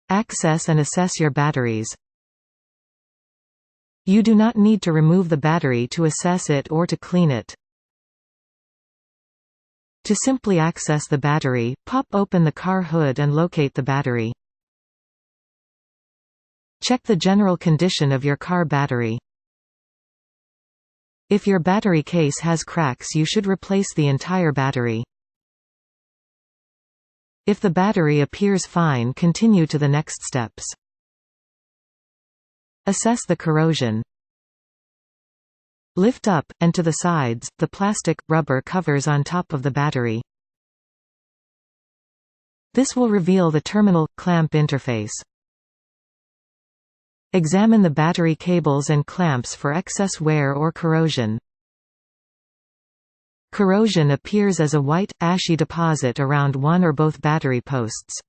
Access and assess your batteries. You do not need to remove the battery to assess it or to clean it. To simply access the battery, pop open the car hood and locate the battery. Check the general condition of your car battery. If your battery case has cracks, you should replace the entire battery. If the battery appears fine, continue to the next steps. Assess the corrosion. Lift up, and to the sides, the plastic, rubber covers on top of the battery. This will reveal the terminal-clamp interface. Examine the battery cables and clamps for excess wear or corrosion. Corrosion appears as a white, ashy deposit around one or both battery posts.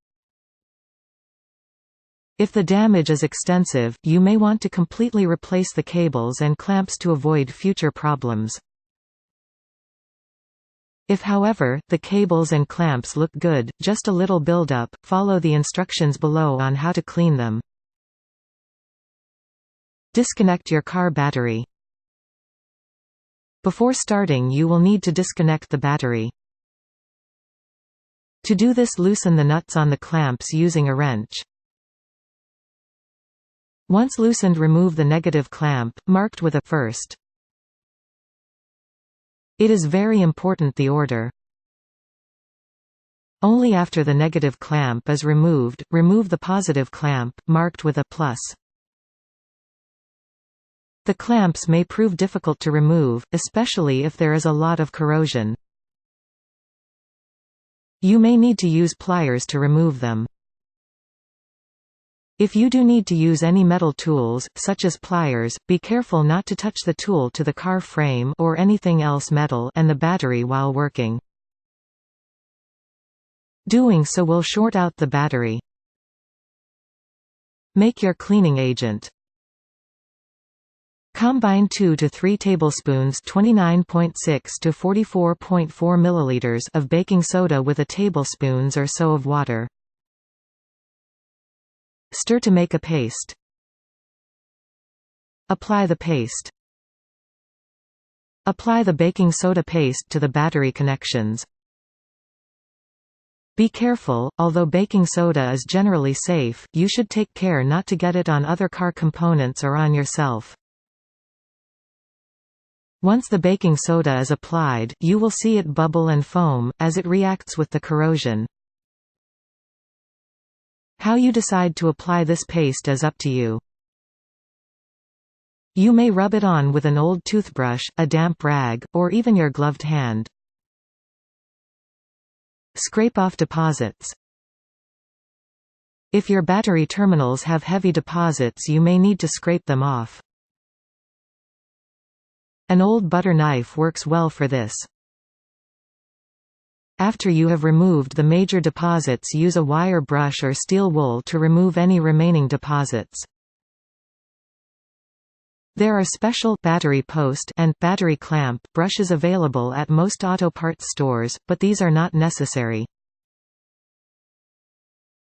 If the damage is extensive, you may want to completely replace the cables and clamps to avoid future problems. If, however, the cables and clamps look good, just a little buildup, follow the instructions below on how to clean them. Disconnect your car battery. Before starting, you will need to disconnect the battery. To do this, loosen the nuts on the clamps using a wrench. Once loosened, remove the negative clamp, marked with a first. It is very important the order. Only after the negative clamp is removed, remove the positive clamp, marked with a plus. The clamps may prove difficult to remove, especially if there is a lot of corrosion. You may need to use pliers to remove them. If you do need to use any metal tools, such as pliers, be careful not to touch the tool to the car frame or anything else metal and the battery while working. Doing so will short out the battery. Make your cleaning agent. Combine 2 to 3 tablespoons (29.6 to 44.4 milliliters) of baking soda with a tablespoons or so of water. Stir to make a paste. Apply the paste. Apply the baking soda paste to the battery connections. Be careful, although baking soda is generally safe, you should take care not to get it on other car components or on yourself. Once the baking soda is applied, you will see it bubble and foam, as it reacts with the corrosion. How you decide to apply this paste is up to you. You may rub it on with an old toothbrush, a damp rag, or even your gloved hand. Scrape off deposits. If your battery terminals have heavy deposits, you may need to scrape them off. An old butter knife works well for this. After you have removed the major deposits, use a wire brush or steel wool to remove any remaining deposits. There are special battery post and battery clamp brushes available at most auto parts stores, but these are not necessary.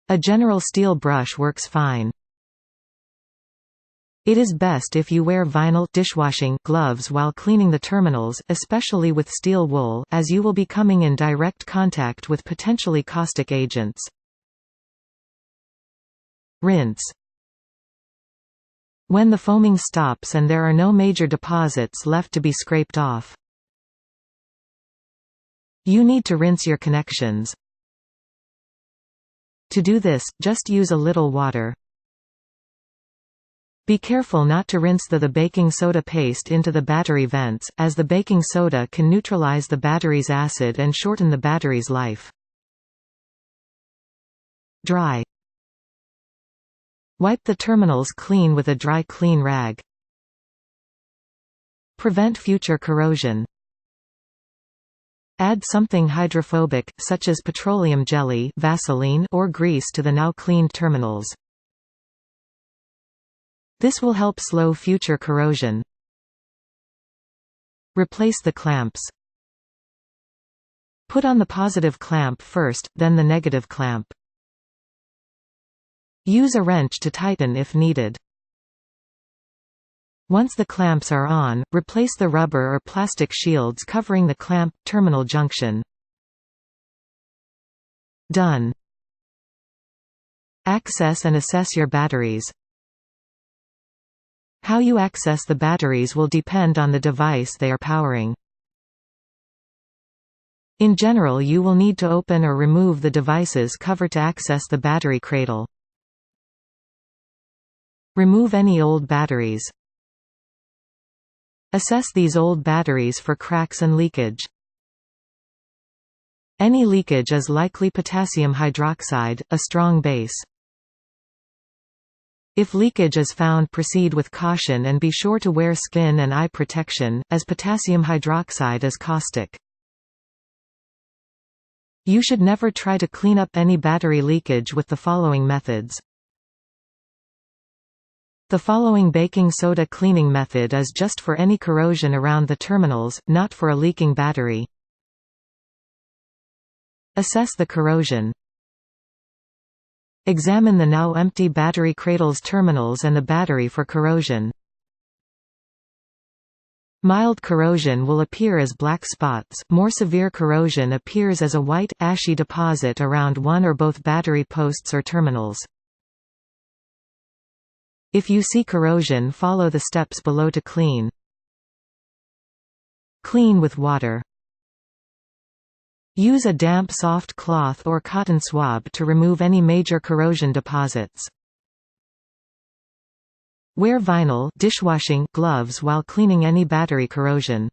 A general steel brush works fine. It is best if you wear vinyl dishwashing gloves while cleaning the terminals, especially with steel wool, as you will be coming in direct contact with potentially caustic agents. Rinse. When the foaming stops and there are no major deposits left to be scraped off, you need to rinse your connections. To do this, just use a little water. Be careful not to rinse the baking soda paste into the battery vents, as the baking soda can neutralize the battery's acid and shorten the battery's life. Dry. Wipe the terminals clean with a dry clean rag. Prevent future corrosion. Add something hydrophobic, such as petroleum jelly, Vaseline, or grease to the now cleaned terminals. This will help slow future corrosion. Replace the clamps. Put on the positive clamp first, then the negative clamp. Use a wrench to tighten if needed. Once the clamps are on, replace the rubber or plastic shields covering the clamp terminal junction. Done. Access and assess your batteries. How you access the batteries will depend on the device they are powering. In general, you will need to open or remove the device's cover to access the battery cradle. Remove any old batteries. Assess these old batteries for cracks and leakage. Any leakage is likely potassium hydroxide, a strong base. If leakage is found, proceed with caution and be sure to wear skin and eye protection, as potassium hydroxide is caustic. You should never try to clean up any battery leakage with the following methods. The following baking soda cleaning method is just for any corrosion around the terminals, not for a leaking battery. Assess the corrosion. Examine the now empty battery cradle's terminals and the battery for corrosion. Mild corrosion will appear as black spots, more severe corrosion appears as a white, ashy deposit around one or both battery posts or terminals. If you see corrosion, follow the steps below to clean. Clean with water. Use a damp soft cloth or cotton swab to remove any major corrosion deposits. Wear vinyl dishwashing gloves while cleaning any battery corrosion.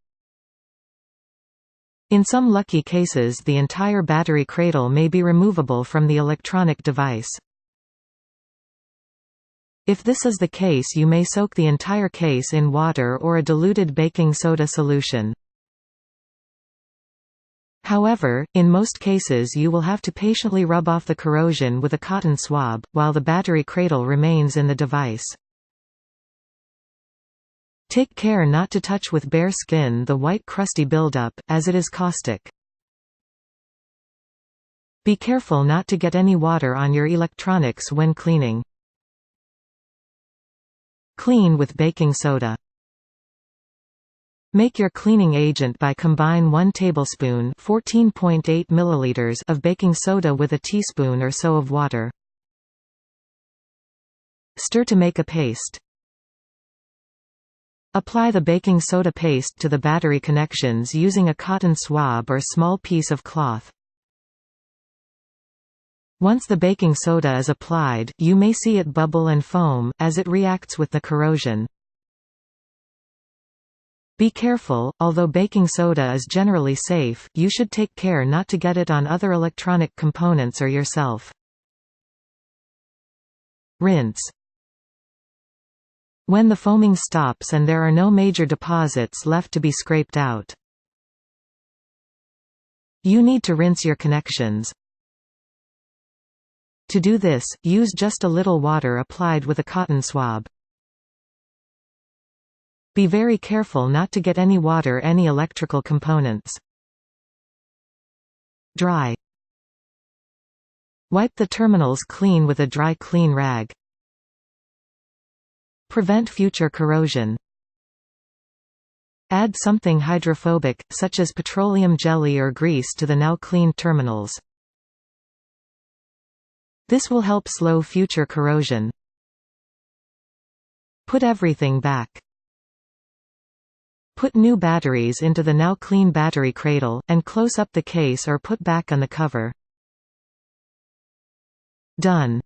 In some lucky cases, the entire battery cradle may be removable from the electronic device. If this is the case, you may soak the entire case in water or a diluted baking soda solution. However, in most cases you will have to patiently rub off the corrosion with a cotton swab, while the battery cradle remains in the device. Take care not to touch with bare skin the white crusty buildup, as it is caustic. Be careful not to get any water on your electronics when cleaning. Clean with baking soda. Make your cleaning agent by combine 1 tablespoon (14.8 milliliters) of baking soda with a teaspoon or so of water. Stir to make a paste. Apply the baking soda paste to the battery connections using a cotton swab or small piece of cloth. Once the baking soda is applied, you may see it bubble and foam, as it reacts with the corrosion. Be careful, although baking soda is generally safe, you should take care not to get it on other electronic components or yourself. Rinse. When the foaming stops and there are no major deposits left to be scraped out, you need to rinse your connections. To do this, use just a little water applied with a cotton swab. Be very careful not to get any water any electrical components. Dry. Wipe the terminals clean with a dry clean rag. Prevent future corrosion. Add something hydrophobic, such as petroleum jelly or grease to the now cleaned terminals. This will help slow future corrosion. Put everything back. Put new batteries into the now clean battery cradle, and close up the case or put back on the cover. Done.